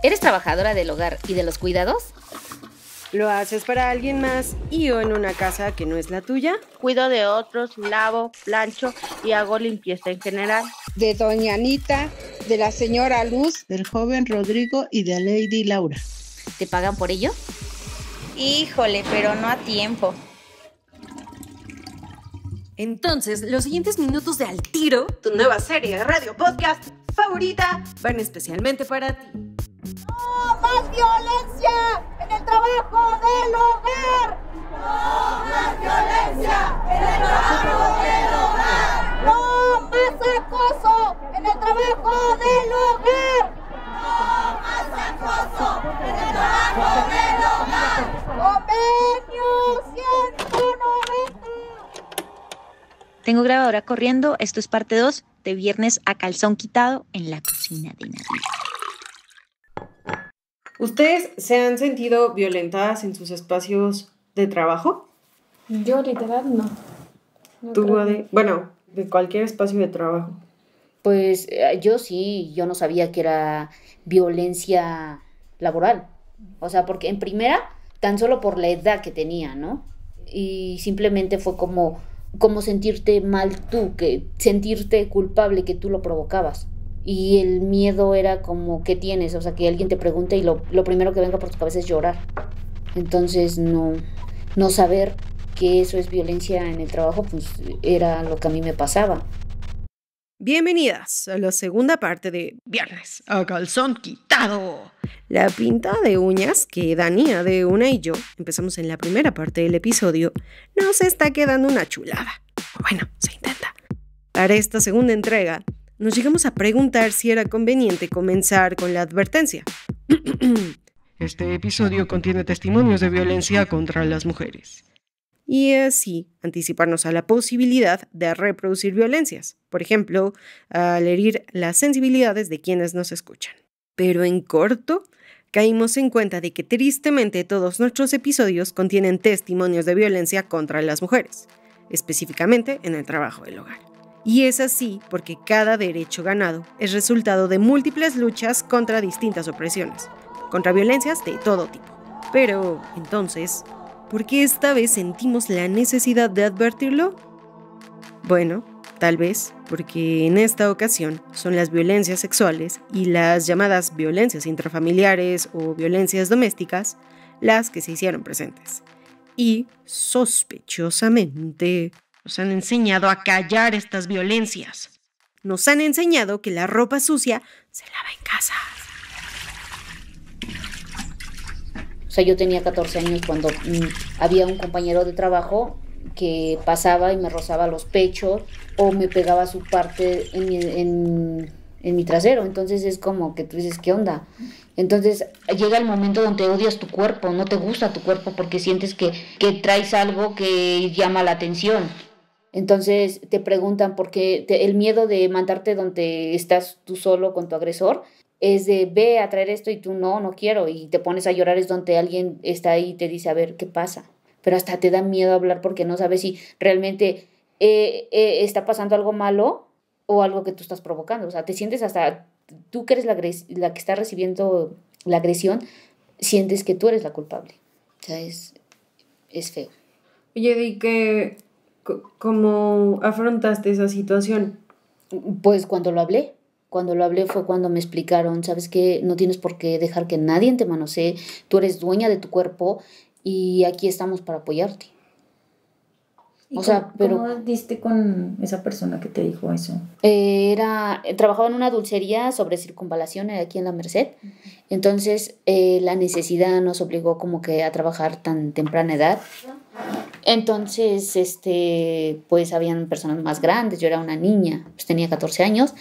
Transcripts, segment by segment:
¿Eres trabajadora del hogar y de los cuidados? ¿Lo haces para alguien más y o en una casa que no es la tuya? Cuido de otros, lavo, plancho y hago limpieza en general. De doña Anita, de la señora Luz, del joven Rodrigo y de Lady Laura. ¿Te pagan por ello? Híjole, pero no a tiempo. Entonces, los siguientes minutos de Al Tiro, tu nueva serie de radio podcast favorita, van especialmente para ti. ¡No más violencia en el trabajo del hogar! ¡No más violencia en el trabajo del hogar! ¡No más acoso en el trabajo del hogar! ¡No más acoso en el trabajo del hogar! ¡Convenio 190! Tengo grabadora corriendo, esto es parte 2 de Viernes a calzón quitado en la cocina de Nadia. ¿Ustedes se han sentido violentadas en sus espacios de trabajo? Yo literal no. ¿Tú, Ade? Bueno, de cualquier espacio de trabajo. Pues yo sí, yo no sabía que era violencia laboral. O sea, porque en primera, tan solo por la edad que tenía, ¿no? Y simplemente fue como sentirte mal tú, que sentirte culpable que tú lo provocabas. Y el miedo era como, ¿qué tienes? O sea, que alguien te pregunte y lo primero que venga por tu cabeza es llorar. Entonces, no saber que eso es violencia en el trabajo, pues era lo que a mí me pasaba. Bienvenidas a la segunda parte de Viernes a calzón quitado. La pinta de uñas que Dani, de Una y yo empezamos en la primera parte del episodio nos está quedando una chulada. Bueno, se intenta. Para esta segunda entrega, nos llegamos a preguntar si era conveniente comenzar con la advertencia. Este episodio contiene testimonios de violencia contra las mujeres. Y así anticiparnos a la posibilidad de reproducir violencias, por ejemplo, al herir las sensibilidades de quienes nos escuchan. Pero en corto, caímos en cuenta de que tristemente todos nuestros episodios contienen testimonios de violencia contra las mujeres, específicamente en el trabajo del hogar. Y es así porque cada derecho ganado es resultado de múltiples luchas contra distintas opresiones, contra violencias de todo tipo. Pero, entonces, ¿por qué esta vez sentimos la necesidad de advertirlo? Bueno, tal vez porque en esta ocasión son las violencias sexuales y las llamadas violencias intrafamiliares o violencias domésticas las que se hicieron presentes. Y, sospechosamente, nos han enseñado a callar estas violencias. Nos han enseñado que la ropa sucia se lava en casa. O sea, yo tenía 14 años cuando había un compañero de trabajo que pasaba y me rozaba los pechos o me pegaba su parte en mi trasero. Entonces es como que tú dices, ¿qué onda? Entonces llega el momento donde odias tu cuerpo, no te gusta tu cuerpo porque sientes que traes algo que llama la atención. Entonces te preguntan por qué el miedo de mandarte donde estás tú solo con tu agresor es de ve a traer esto y tú no quiero y te pones a llorar, es donde alguien está ahí y te dice a ver qué pasa, pero hasta te da miedo hablar porque no sabes si realmente está pasando algo malo o algo que tú estás provocando. O sea, te sientes hasta tú que eres la que está recibiendo la agresión, sientes que tú eres la culpable. O sea, es feo. Oye, ¿y cómo afrontaste esa situación? Pues cuando lo hablé fue cuando me explicaron, ¿sabes qué? No tienes por qué dejar que nadie te manosee, tú eres dueña de tu cuerpo y aquí estamos para apoyarte. ¿Cómo diste con esa persona que te dijo eso? Trabajaba en una dulcería sobre circunvalación aquí en La Merced. Entonces la necesidad nos obligó como que a trabajar tan temprana edad. Entonces pues habían personas más grandes, yo era una niña, pues tenía 14 años.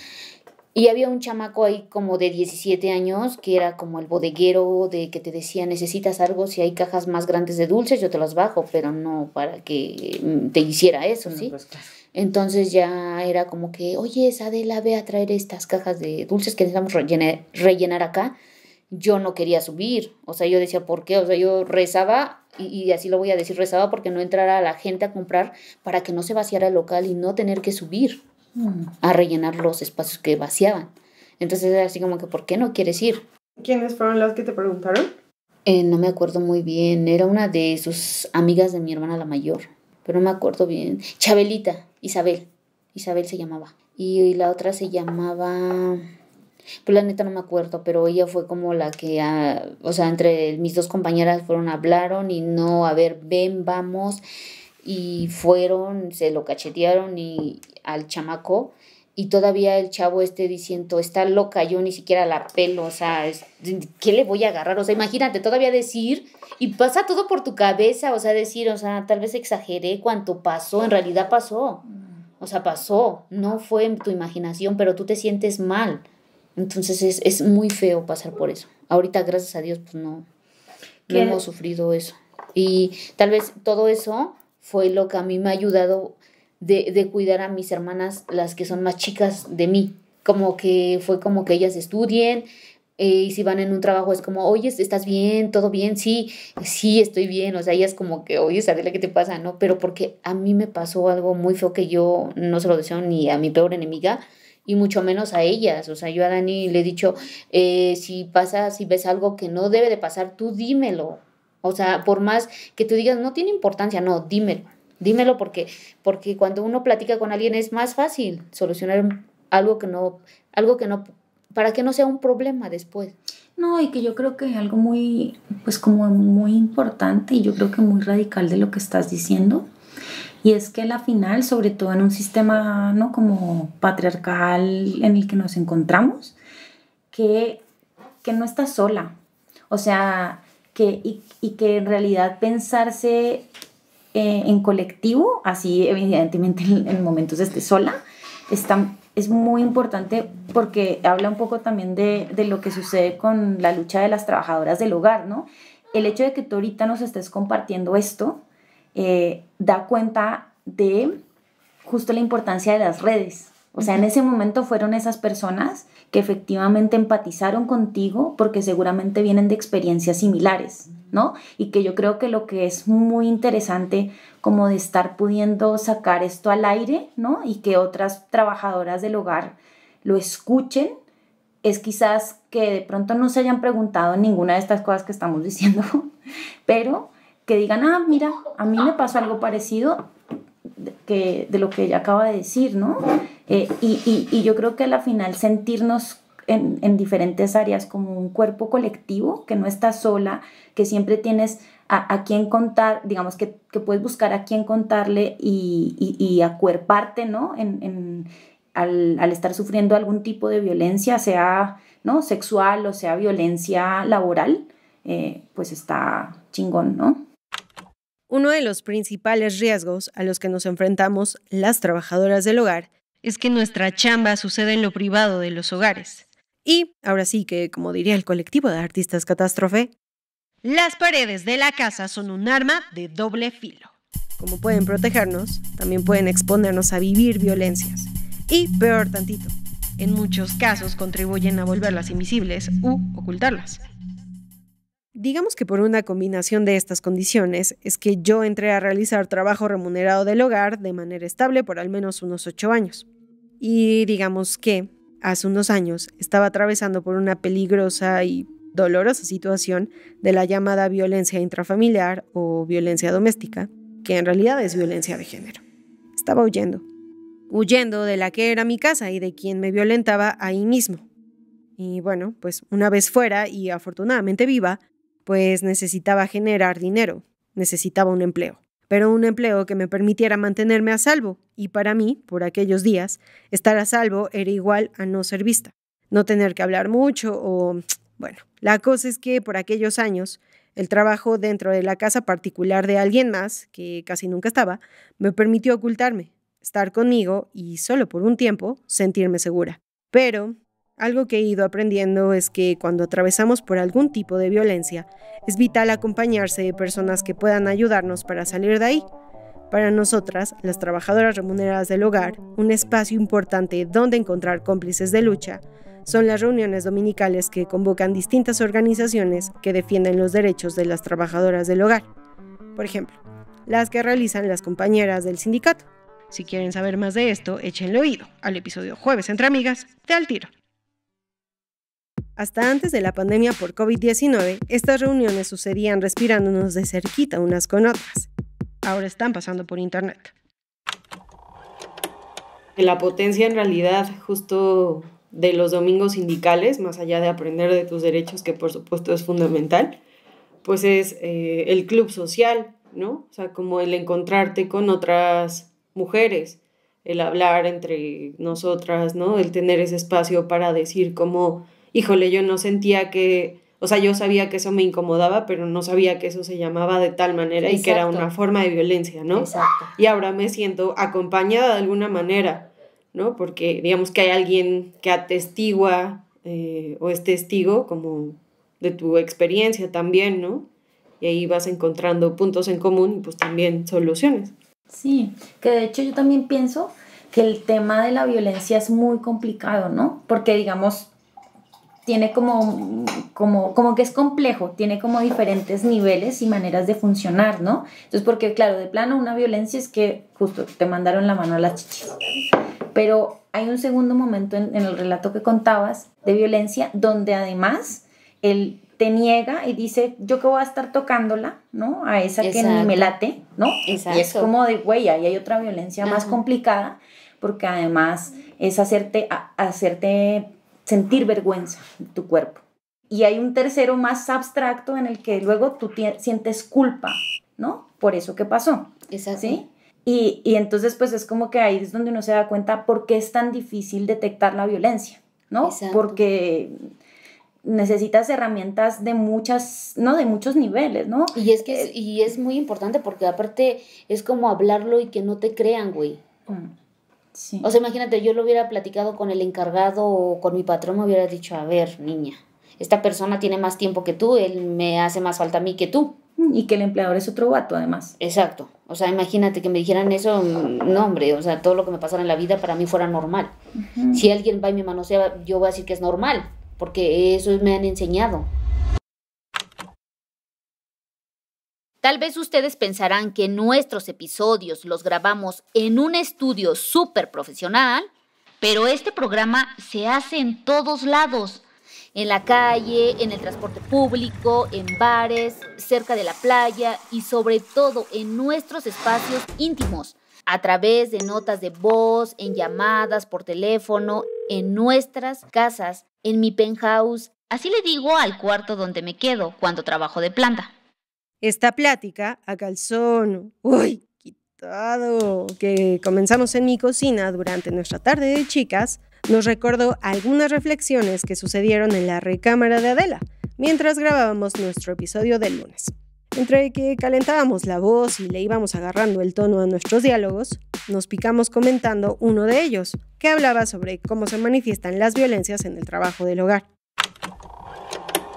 Y había un chamaco ahí como de 17 años que era como el bodeguero de que te decía, necesitas algo, si hay cajas más grandes de dulces yo te las bajo, pero no para que te hiciera eso, ¿sí? Pues, claro. Entonces ya era como que, oye, Adela, ve a traer estas cajas de dulces que necesitamos rellenar acá. Yo no quería subir, o sea, yo decía, ¿por qué? O sea, yo rezaba, y así lo voy a decir, rezaba porque no entrara la gente a comprar para que no se vaciara el local y no tener que subir a rellenar los espacios que vaciaban. Entonces era así como que, ¿por qué no quieres ir? ¿Quiénes fueron las que te preguntaron? No me acuerdo muy bien, era una de sus amigas de mi hermana la mayor, pero no me acuerdo bien. Chabelita, Isabel se llamaba. Y la otra se llamaba, pues la neta no me acuerdo, pero ella fue como la que, o sea, entre mis dos compañeras hablaron y no, a ver, ven, vamos, y fueron, se lo cachetearon y al chamaco. Y todavía el chavo diciendo, está loca, yo ni siquiera la pelo, o sea, ¿qué le voy a agarrar? O sea, imagínate, todavía decir, y pasa todo por tu cabeza, o sea, decir, o sea, tal vez exageré cuánto pasó, en realidad pasó, o sea, pasó, no fue en tu imaginación, pero tú te sientes mal. Entonces es muy feo pasar por eso. Ahorita, gracias a Dios, pues no hemos sufrido eso. Y tal vez todo eso fue lo que a mí me ha ayudado de cuidar a mis hermanas, las que son más chicas de mí, como que fue como que ellas estudien, y si van en un trabajo es como, oye, ¿estás bien? ¿Todo bien? Sí, estoy bien, o sea, ellas como que, oye, Adela, ¿qué te pasa? ¿No? Pero porque a mí me pasó algo muy feo que yo no se lo deseo ni a mi peor enemiga, y mucho menos a ellas, o sea, yo a Dani le he dicho, si ves algo que no debe de pasar, tú dímelo, o sea, por más que tú digas, no tiene importancia, no, dímelo porque cuando uno platica con alguien es más fácil solucionar algo que no, para que no sea un problema después. No, y que yo creo que algo muy, pues como muy importante y yo creo que muy radical de lo que estás diciendo, y es que la final, sobre todo en un sistema, ¿no?, como patriarcal en el que nos encontramos, que no estás sola, o sea, que en realidad pensarse en colectivo, así evidentemente en momentos esté sola, es muy importante porque habla un poco también de lo que sucede con la lucha de las trabajadoras del hogar, ¿no? El hecho de que tú ahorita nos estés compartiendo esto da cuenta de justo la importancia de las redes. O sea, en ese momento fueron esas personas que efectivamente empatizaron contigo porque seguramente vienen de experiencias similares, ¿no? Y que yo creo que lo que es muy interesante como de estar pudiendo sacar esto al aire, ¿no? Y que otras trabajadoras del hogar lo escuchen, es quizás que de pronto no se hayan preguntado ninguna de estas cosas que estamos diciendo, pero que digan, mira, a mí me pasó algo parecido de lo que ella acaba de decir, ¿no? Y yo creo que al final sentirnos en diferentes áreas como un cuerpo colectivo, que no estás sola, que siempre tienes a quien contar, digamos que puedes buscar a quien contarle y acuerparte, ¿no? Al estar sufriendo algún tipo de violencia, sea, ¿no?, sexual o sea violencia laboral, pues está chingón, ¿no? Uno de los principales riesgos a los que nos enfrentamos las trabajadoras del hogar es que nuestra chamba sucede en lo privado de los hogares. Y ahora sí que, como diría el colectivo de artistas Catástrofe, las paredes de la casa son un arma de doble filo. Como pueden protegernos, también pueden exponernos a vivir violencias. Y peor tantito, en muchos casos contribuyen a volverlas invisibles u ocultarlas. Digamos que por una combinación de estas condiciones es que yo entré a realizar trabajo remunerado del hogar de manera estable por al menos unos 8 años. Y digamos que hace unos años estaba atravesando por una peligrosa y dolorosa situación de la llamada violencia intrafamiliar o violencia doméstica, que en realidad es violencia de género. Estaba huyendo de la que era mi casa y de quien me violentaba ahí mismo. Y bueno, pues una vez fuera y afortunadamente viva, pues necesitaba generar dinero, necesitaba un empleo, pero un empleo que me permitiera mantenerme a salvo, y para mí, por aquellos días, estar a salvo era igual a no ser vista, no tener que hablar mucho o... Bueno, la cosa es que por aquellos años, el trabajo dentro de la casa particular de alguien más, que casi nunca estaba, me permitió ocultarme, estar conmigo y solo por un tiempo sentirme segura. Pero algo que he ido aprendiendo es que cuando atravesamos por algún tipo de violencia, es vital acompañarse de personas que puedan ayudarnos para salir de ahí. Para nosotras, las trabajadoras remuneradas del hogar, un espacio importante donde encontrar cómplices de lucha son las reuniones dominicales que convocan distintas organizaciones que defienden los derechos de las trabajadoras del hogar. Por ejemplo, las que realizan las compañeras del sindicato. Si quieren saber más de esto, échenle oído al episodio Jueves entre Amigas de Al Tiro. Hasta antes de la pandemia por COVID-19, estas reuniones sucedían respirándonos de cerquita unas con otras. Ahora están pasando por internet. La potencia en realidad justo de los domingos sindicales, más allá de aprender de tus derechos, que por supuesto es fundamental, pues es el club social, ¿no? O sea, como el encontrarte con otras mujeres, el hablar entre nosotras, ¿no? El tener ese espacio para decir como, híjole, yo no sentía que, o sea, yo sabía que eso me incomodaba, pero no sabía que eso se llamaba de tal manera. Exacto. Y que era una forma de violencia, ¿no? Exacto. Y ahora me siento acompañada de alguna manera, ¿no? Porque digamos que hay alguien que atestigua o es testigo como de tu experiencia también, ¿no? Y ahí vas encontrando puntos en común y pues también soluciones. Sí, que de hecho yo también pienso que el tema de la violencia es muy complicado, ¿no? Porque digamos, tiene como que es complejo, tiene como diferentes niveles y maneras de funcionar, ¿no? Entonces, porque claro, de plano una violencia es que justo te mandaron la mano a las chichis. Pero hay un segundo momento en el relato que contabas de violencia donde además él te niega y dice, yo que voy a estar tocándola, ¿no? A esa que ni me late, ¿no? Exacto. Y es como de, güey, ahí hay otra violencia más complicada porque además es hacerte sentir vergüenza de tu cuerpo. Y hay un tercero más abstracto en el que luego tú sientes culpa, ¿no? Por eso que pasó. Exacto. ¿Sí? Y entonces pues es como que ahí es donde uno se da cuenta por qué es tan difícil detectar la violencia, ¿no? Exacto. Porque necesitas herramientas de muchos niveles, ¿no? Y es que es muy importante porque aparte es como hablarlo y que no te crean, güey. Sí. O sea, imagínate, yo lo hubiera platicado con el encargado o con mi patrón, me hubiera dicho, a ver, niña, esta persona tiene más tiempo que tú, él me hace más falta a mí que tú. Y que el empleador es otro vato, además. Exacto. O sea, imagínate que me dijeran eso, no, hombre, o sea, todo lo que me pasara en la vida para mí fuera normal. Uh-huh. Si alguien va y me manosea, yo voy a decir que es normal, porque eso me han enseñado. Tal vez ustedes pensarán que nuestros episodios los grabamos en un estudio súper profesional, pero este programa se hace en todos lados. En la calle, en el transporte público, en bares, cerca de la playa y sobre todo en nuestros espacios íntimos, a través de notas de voz, en llamadas por teléfono, en nuestras casas, en mi penthouse. Así le digo al cuarto donde me quedo cuando trabajo de planta. Esta plática a calzón, quitado, que comenzamos en mi cocina durante nuestra tarde de chicas, nos recordó algunas reflexiones que sucedieron en la recámara de Adela, mientras grabábamos nuestro episodio del lunes. Entre que calentábamos la voz y le íbamos agarrando el tono a nuestros diálogos, nos picamos comentando uno de ellos, que hablaba sobre cómo se manifiestan las violencias en el trabajo del hogar.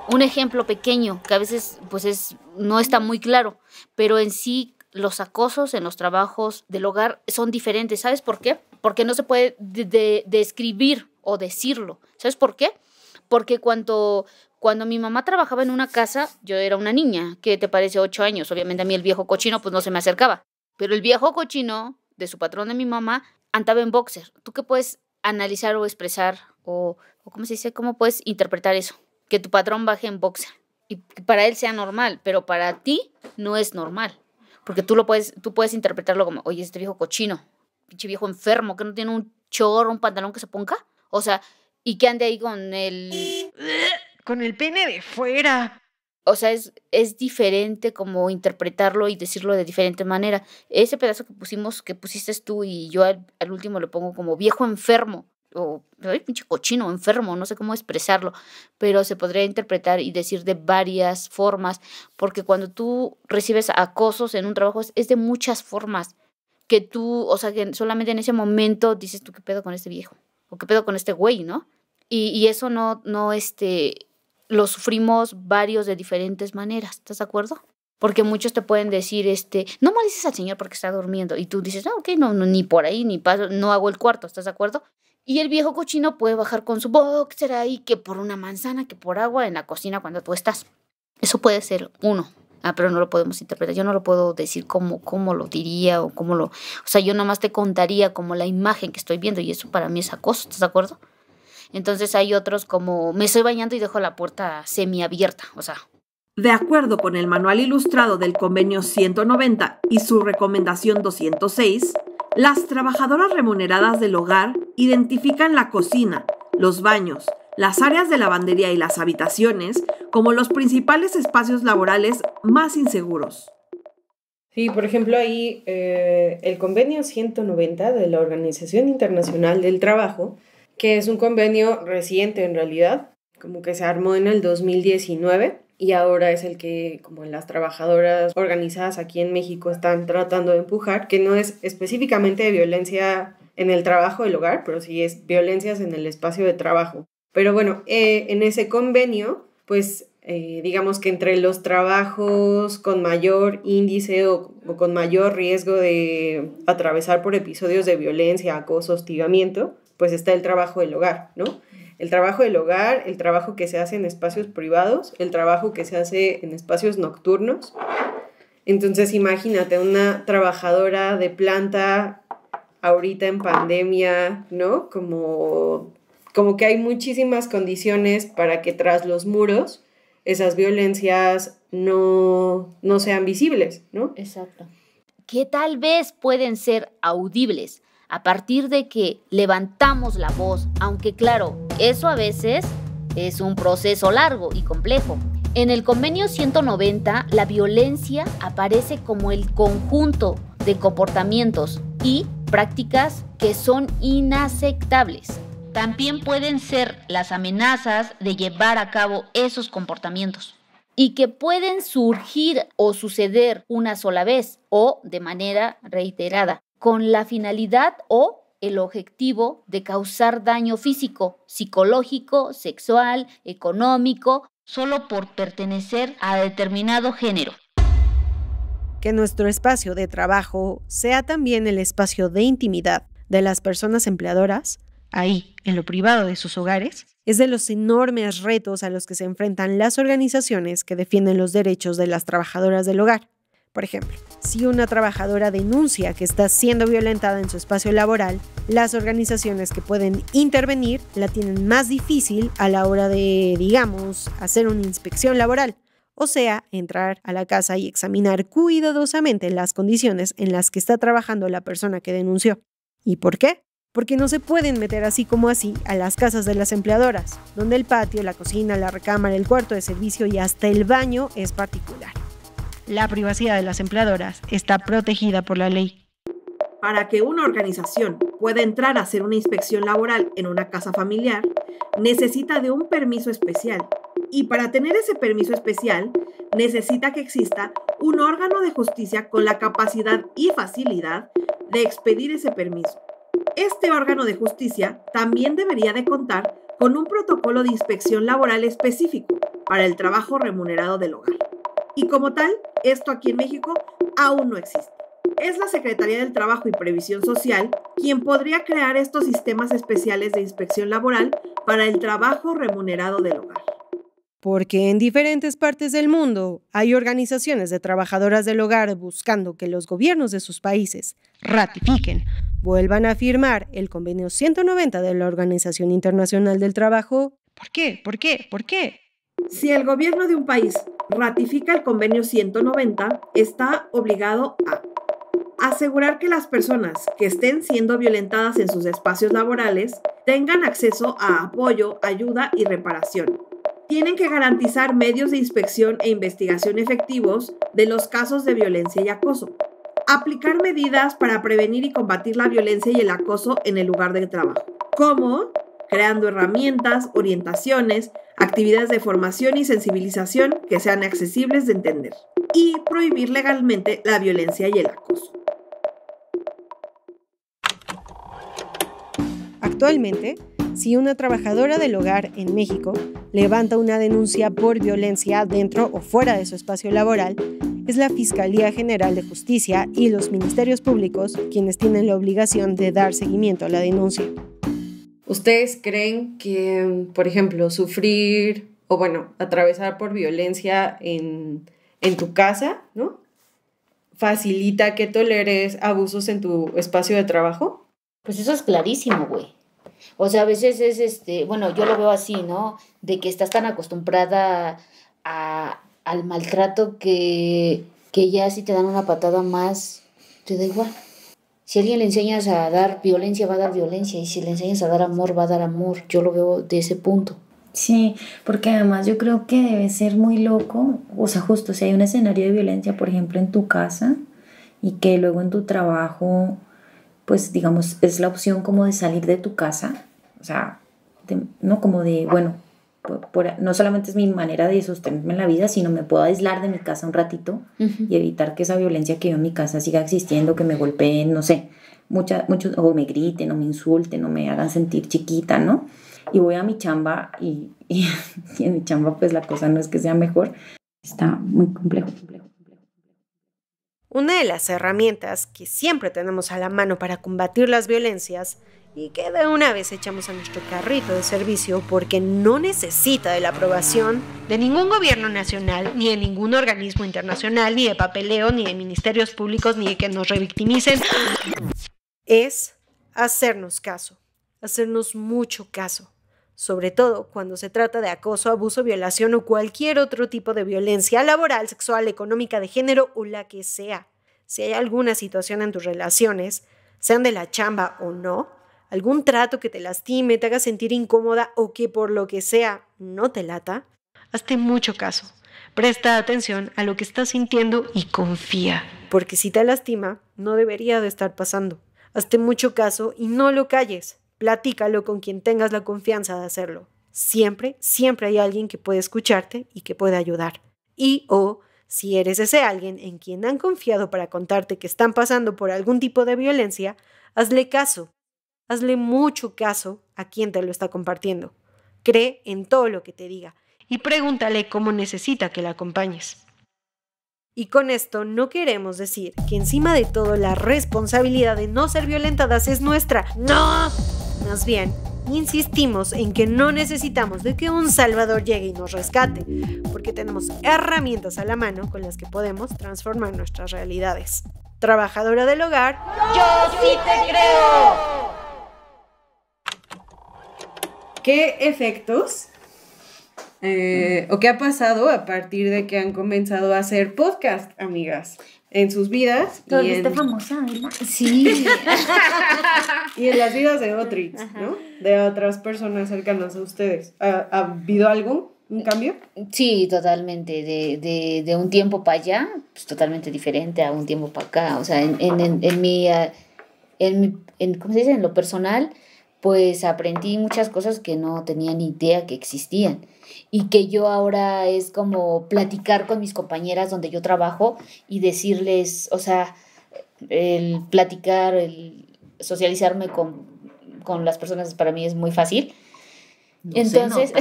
Un ejemplo pequeño, que a veces pues no está muy claro, pero en sí los acosos en los trabajos del hogar son diferentes. ¿Sabes por qué? Porque no se puede describir o decirlo. ¿Sabes por qué? Porque cuando mi mamá trabajaba en una casa, yo era una niña, ¿qué te parece? 8 años. Obviamente a mí el viejo cochino pues no se me acercaba. Pero el viejo cochino de su patrón de mi mamá andaba en boxer. ¿Tú qué puedes analizar o expresar o cómo se dice? ¿Cómo puedes interpretar eso? Que tu patrón baje en boxer y que para él sea normal, pero para ti no es normal. Porque tú puedes interpretarlo como, oye, este viejo cochino, pinche viejo enfermo, que no tiene un short, un pantalón que se ponga. O sea, y que ande ahí con el pene de fuera. O sea, es diferente como interpretarlo y decirlo de diferente manera. Ese pedazo que pusiste tú y yo al último lo pongo como viejo enfermo. O pinche cochino, enfermo, no sé cómo expresarlo, pero se podría interpretar y decir de varias formas, porque cuando tú recibes acosos en un trabajo es de muchas formas, que tú, o sea, que solamente en ese momento dices tú, ¿qué pedo con este viejo? O ¿qué pedo con este güey, no? Y eso no lo sufrimos varios de diferentes maneras, ¿estás de acuerdo? Porque muchos te pueden decir, no molestes al señor porque está durmiendo, y tú dices, ok, no, ni por ahí, ni paso, no hago el cuarto, ¿estás de acuerdo? Y el viejo cochino puede bajar con su boxer ahí, que por una manzana, que por agua en la cocina cuando tú estás. Eso puede ser uno, pero no lo podemos interpretar. Yo no lo puedo decir cómo lo diría o o sea, yo nomás te contaría como la imagen que estoy viendo y eso para mí es acoso, ¿estás de acuerdo? Entonces hay otros como me estoy bañando y dejo la puerta semiabierta, o sea. De acuerdo con el manual ilustrado del Convenio 190 y su recomendación 206, las trabajadoras remuneradas del hogar identifican la cocina, los baños, las áreas de lavandería y las habitaciones como los principales espacios laborales más inseguros. Sí, por ejemplo, ahí el convenio 190 de la Organización Internacional del Trabajo, que es un convenio reciente en realidad, como que se armó en el 2019 y ahora es el que como las trabajadoras organizadas aquí en México están tratando de empujar, que no es específicamente de violencia en el trabajo del hogar, pero sí es violencias en el espacio de trabajo. Pero bueno, en ese convenio, pues digamos que entre los trabajos con mayor índice o con mayor riesgo de atravesar por episodios de violencia, acoso, hostigamiento, pues está el trabajo del hogar, ¿no? El trabajo del hogar, el trabajo que se hace en espacios privados, el trabajo que se hace en espacios nocturnos. Entonces imagínate una trabajadora de planta ahorita en pandemia, ¿no? Como que hay muchísimas condiciones para que tras los muros esas violencias no sean visibles, ¿no? Exacto. Que tal vez pueden ser audibles a partir de que levantamos la voz, aunque claro, eso a veces es un proceso largo y complejo. En el convenio 190, la violencia aparece como el conjunto de comportamientos y prácticas que son inaceptables. También pueden ser las amenazas de llevar a cabo esos comportamientos y que pueden surgir o suceder una sola vez o de manera reiterada, con la finalidad o el objetivo de causar daño físico, psicológico, sexual, económico, solo por pertenecer a determinado género. Que nuestro espacio de trabajo sea también el espacio de intimidad de las personas empleadoras, ahí, en lo privado de sus hogares, es de los enormes retos a los que se enfrentan las organizaciones que defienden los derechos de las trabajadoras del hogar. Por ejemplo, si una trabajadora denuncia que está siendo violentada en su espacio laboral, las organizaciones que pueden intervenir la tienen más difícil a la hora de, digamos, hacer una inspección laboral. O sea, entrar a la casa y examinar cuidadosamente las condiciones en las que está trabajando la persona que denunció. ¿Y por qué? Porque no se pueden meter así como así a las casas de las empleadoras, donde el patio, la cocina, la recámara, el cuarto de servicio y hasta el baño es particular. La privacidad de las empleadoras está protegida por la ley. Para que una organización pueda entrar a hacer una inspección laboral en una casa familiar, necesita de un permiso especial. Y para tener ese permiso especial, necesita que exista un órgano de justicia con la capacidad y facilidad de expedir ese permiso. Este órgano de justicia también debería de contar con un protocolo de inspección laboral específico para el trabajo remunerado del hogar. Y como tal, esto aquí en México aún no existe. Es la Secretaría del Trabajo y Previsión Social quien podría crear estos sistemas especiales de inspección laboral para el trabajo remunerado del hogar. Porque en diferentes partes del mundo hay organizaciones de trabajadoras del hogar buscando que los gobiernos de sus países ratifiquen, vuelvan a firmar el convenio 190 de la Organización Internacional del Trabajo. ¿Por qué? ¿Por qué? ¿Por qué? Si el gobierno de un país ratifica el convenio 190, está obligado a asegurar que las personas que estén siendo violentadas en sus espacios laborales tengan acceso a apoyo, ayuda y reparación. Tienen que garantizar medios de inspección e investigación efectivos de los casos de violencia y acoso. Aplicar medidas para prevenir y combatir la violencia y el acoso en el lugar de trabajo, como creando herramientas, orientaciones, actividades de formación y sensibilización que sean accesibles de entender, y prohibir legalmente la violencia y el acoso. Actualmente, si una trabajadora del hogar en México levanta una denuncia por violencia dentro o fuera de su espacio laboral, es la Fiscalía General de Justicia y los ministerios públicos quienes tienen la obligación de dar seguimiento a la denuncia. ¿Ustedes creen que, por ejemplo, sufrir o atravesar por violencia en tu casa, ¿no? facilita que toleres abusos en tu espacio de trabajo? Pues eso es clarísimo, güey. O sea, a veces es bueno, yo lo veo así, ¿no? De que estás tan acostumbrada al maltrato que ya si te dan una patada más, te da igual. Si a alguien le enseñas a dar violencia, va a dar violencia. Y si le enseñas a dar amor, va a dar amor. Yo lo veo de ese punto. Sí, porque además yo creo que debe ser muy loco, o sea, justo si hay un escenario de violencia, por ejemplo, en tu casa y que luego en tu trabajo, pues digamos, es la opción como de salir de tu casa, o sea, no como de, bueno, no solamente es mi manera de sostenerme en la vida, sino me puedo aislar de mi casa un ratito y evitar que esa violencia que yo en mi casa siga existiendo, que me golpeen, no sé, muchos, o me griten, o me insulten, o me hagan sentir chiquita, ¿no? Y voy a mi chamba y en mi chamba pues la cosa no es que sea mejor, está muy complejo. Una de las herramientas que siempre tenemos a la mano para combatir las violencias y que de una vez echamos a nuestro carrito de servicio porque no necesita de la aprobación de ningún gobierno nacional, ni de ningún organismo internacional, ni de papeleo, ni de ministerios públicos, ni de que nos revictimicen, es hacernos caso, hacernos mucho caso. Sobre todo cuando se trata de acoso, abuso, violación o cualquier otro tipo de violencia laboral, sexual, económica, de género o la que sea. Si hay alguna situación en tus relaciones, sean de la chamba o no, algún trato que te lastime, te haga sentir incómoda o que por lo que sea no te lata, hazte mucho caso. Presta atención a lo que estás sintiendo y confía. Porque si te lastima, no debería de estar pasando. Hazte mucho caso y no lo calles. Platícalo con quien tengas la confianza de hacerlo. Siempre, siempre hay alguien que puede escucharte y que puede ayudar. Y si eres ese alguien en quien han confiado para contarte que están pasando por algún tipo de violencia, hazle caso. Hazle mucho caso a quien te lo está compartiendo. Cree en todo lo que te diga y pregúntale cómo necesita que la acompañes. Y con esto no queremos decir que encima de todo la responsabilidad de no ser violentadas es nuestra. ¡No! Más bien, insistimos en que no necesitamos de que un salvador llegue y nos rescate, porque tenemos herramientas a la mano con las que podemos transformar nuestras realidades. Trabajadora del hogar, ¡yo sí te creo! ¿Qué efectos o qué ha pasado a partir de que han comenzado a hacer podcast, amigas? En sus vidas. ¿Te volviste famosa, verdad? Sí. Y en las vidas de otros, ¿no? De otras personas cercanas a ustedes. ¿Ha habido algo? ¿Un cambio? Sí, totalmente. De un tiempo para allá, pues totalmente diferente a un tiempo para acá. O sea, en mi ¿cómo se dice? En lo personal, pues aprendí muchas cosas que no tenía ni idea que existían. Y que yo ahora es como platicar con mis compañeras donde yo trabajo y decirles, o sea, el platicar, el socializarme con las personas para mí es muy fácil. No. Entonces,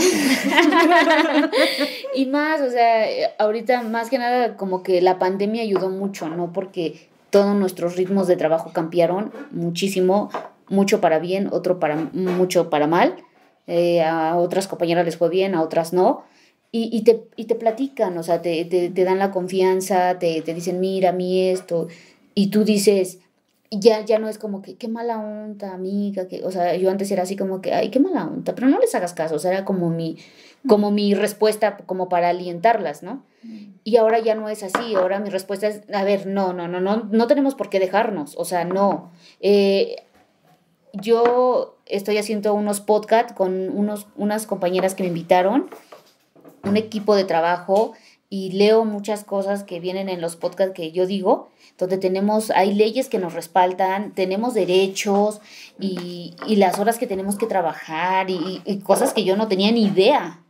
y más, o sea, ahorita más que nada como que la pandemia ayudó mucho, ¿no? Porque todos nuestros ritmos de trabajo cambiaron muchísimo, mucho para bien, mucho para mal. A otras compañeras les fue bien, a otras no, y te platican, o sea, te dan la confianza, te dicen, mira, a mí esto, y tú dices, ya no es como que, qué mala onda, amiga, o sea, yo antes era así como que, ay, qué mala onda, pero no les hagas caso, o sea, era como mi respuesta, como para alientarlas, ¿no? Y ahora ya no es así, ahora mi respuesta es, a ver, no tenemos por qué dejarnos, o sea, no, yo estoy haciendo unos podcasts con unas compañeras que me invitaron, un equipo de trabajo, y leo muchas cosas que vienen en los podcasts que yo digo, donde hay leyes que nos respaldan, tenemos derechos y las horas que tenemos que trabajar y cosas que yo no tenía ni idea.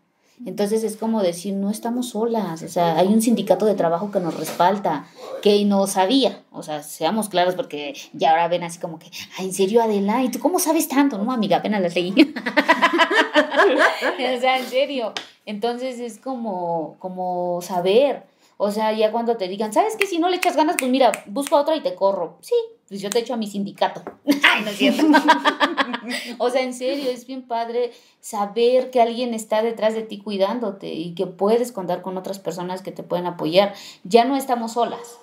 Entonces es como decir, no estamos solas, o sea, hay un sindicato de trabajo que nos respalda, que no sabía, o sea, seamos claros, porque ya ahora ven así como que, ay, ¿en serio, Adela? ¿Y tú cómo sabes tanto? No, amiga, apenas las leí. O sea, en serio. Entonces es como saber, o sea, ya cuando te digan, ¿sabes qué? Si no le echas ganas, pues mira, busco a otra y te corro. Sí, pues yo te echo a mi sindicato. Ay, no es cierto. O sea, en serio, es bien padre saber que alguien está detrás de ti cuidándote y que puedes contar con otras personas que te pueden apoyar. Ya no estamos solas,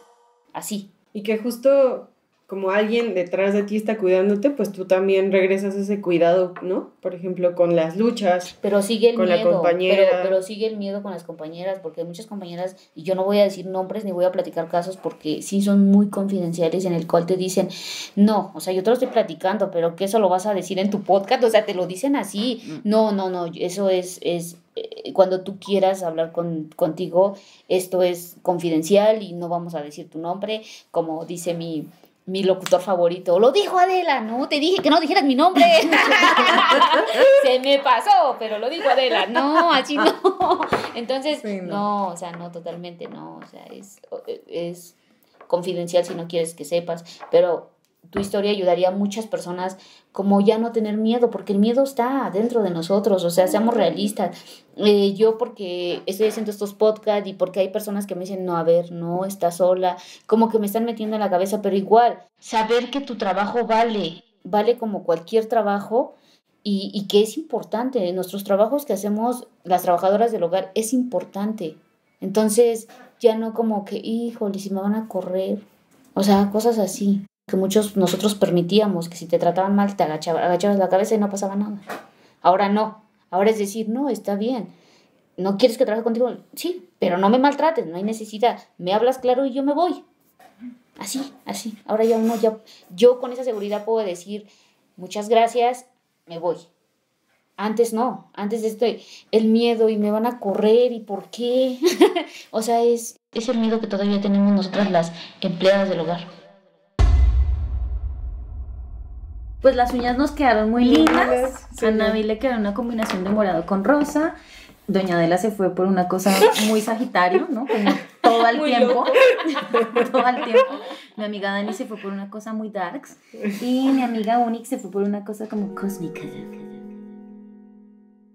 así. Y que justo como alguien detrás de ti está cuidándote, pues tú también regresas ese cuidado, ¿no? Por ejemplo, con las luchas, pero sigue el con miedo, la compañera. pero sigue el miedo con las compañeras, porque hay muchas compañeras, y yo no voy a decir nombres ni voy a platicar casos porque sí son muy confidenciales, en el cual te dicen, no, o sea, yo te lo estoy platicando, pero que eso lo vas a decir en tu podcast, o sea, te lo dicen así, no, eso es cuando tú quieras hablar contigo, esto es confidencial y no vamos a decir tu nombre, como dice mi locutor favorito, lo dijo Adela, no, te dije que no dijeras mi nombre. Se me pasó, pero lo dijo Adela, no, así no. Entonces, Sí, no, o sea, no, totalmente no, o sea, es confidencial si no quieres que sepas, pero tu historia ayudaría a muchas personas como ya no tener miedo, porque el miedo está dentro de nosotros, o sea, seamos realistas. Yo porque estoy haciendo estos podcasts y porque hay personas que me dicen, no, a ver, no, estás sola, como que me están metiendo en la cabeza, pero igual, saber que tu trabajo vale como cualquier trabajo y que es importante, nuestros trabajos que hacemos las trabajadoras del hogar es importante. Entonces, ya no como que, híjole, si me van a correr, o sea, cosas así que muchos nosotros permitíamos, que si te trataban mal te agachabas la cabeza y no pasaba nada. Ahora no, ahora es decir, no, está bien, ¿no quieres que trabaje contigo? Sí, pero no me maltrates, no hay necesidad, me hablas claro y yo me voy. Así, ahora yo con esa seguridad puedo decir, muchas gracias, me voy. Antes no, antes el miedo y me van a correr y por qué. O sea, es el miedo que todavía tenemos nosotras las empleadas del hogar. Pues las uñas nos quedaron muy lindas. A Navi le quedó una combinación de morado con rosa. Doña Adela se fue por una cosa muy Sagitario, ¿no? Como todo el tiempo. Todo el tiempo. Mi amiga Dani se fue por una cosa muy darks. Y mi amiga Unix se fue por una cosa como cósmica.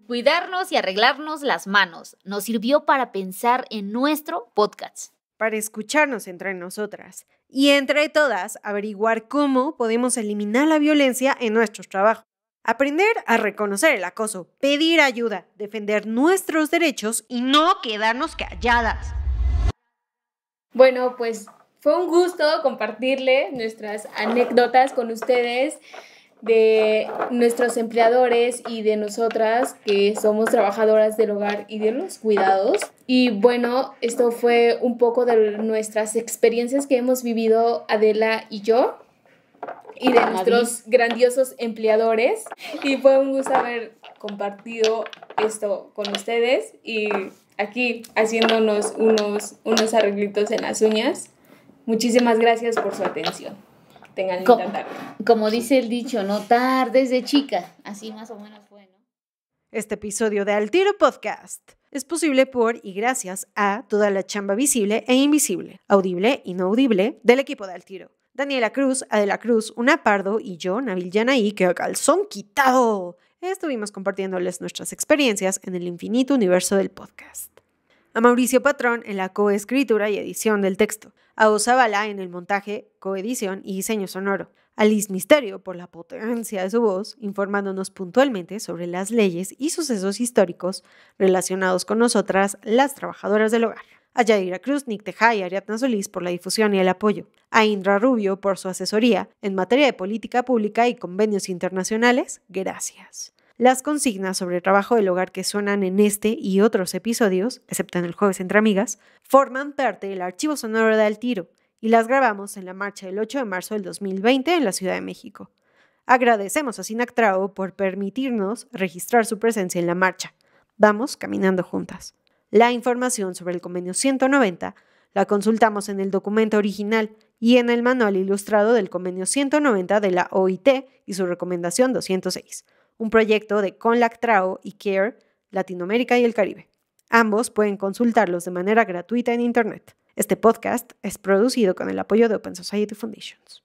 Cuidarnos y arreglarnos las manos nos sirvió para pensar en nuestro podcast. Para escucharnos entre nosotras y entre todas averiguar cómo podemos eliminar la violencia en nuestros trabajos. Aprender a reconocer el acoso, pedir ayuda, defender nuestros derechos y no quedarnos calladas. Bueno, pues fue un gusto compartirle nuestras anécdotas con ustedes de nuestros empleadores y de nosotras que somos trabajadoras del hogar y de los cuidados. Y bueno, esto fue un poco de nuestras experiencias que hemos vivido Adela y yo y de nuestros grandiosos empleadores. Y fue un gusto haber compartido esto con ustedes y aquí haciéndonos unos arreglitos en las uñas. Muchísimas gracias por su atención. Tengan linda tarde. Como dice el dicho, no tardes de chica. Así más o menos fue, ¿no? Este episodio de Al Tiro Podcast es posible por y gracias a toda la chamba visible e invisible, audible y no audible del equipo de Al Tiro. Daniela Cruz, Adela Cruz, Una Pardo y yo, Nabil Yanaí, que a calzón quitado. Estuvimos compartiéndoles nuestras experiencias en el infinito universo del podcast. A Mauricio Patrón en la coescritura y edición del texto. A Osabala en el montaje, coedición y diseño sonoro. A Liz Misterio por la potencia de su voz, informándonos puntualmente sobre las leyes y sucesos históricos relacionados con nosotras, las trabajadoras del hogar. A Yadira Cruz, Nick Tejada y Ariadna Solís por la difusión y el apoyo. A Indra Rubio por su asesoría en materia de política pública y convenios internacionales. Gracias. Las consignas sobre el trabajo del hogar que suenan en este y otros episodios, excepto en el Jueves Entre Amigas, forman parte del archivo sonoro de Al Tiro y las grabamos en la marcha del 8 de marzo del 2020 en la Ciudad de México. Agradecemos a Sinactrao por permitirnos registrar su presencia en la marcha. Vamos caminando juntas. La información sobre el convenio 190 la consultamos en el documento original y en el manual ilustrado del convenio 190 de la OIT y su recomendación 206. Un proyecto de Conlactrao y CARE, Latinoamérica y el Caribe. Ambos pueden consultarlos de manera gratuita en Internet. Este podcast es producido con el apoyo de Open Society Foundations.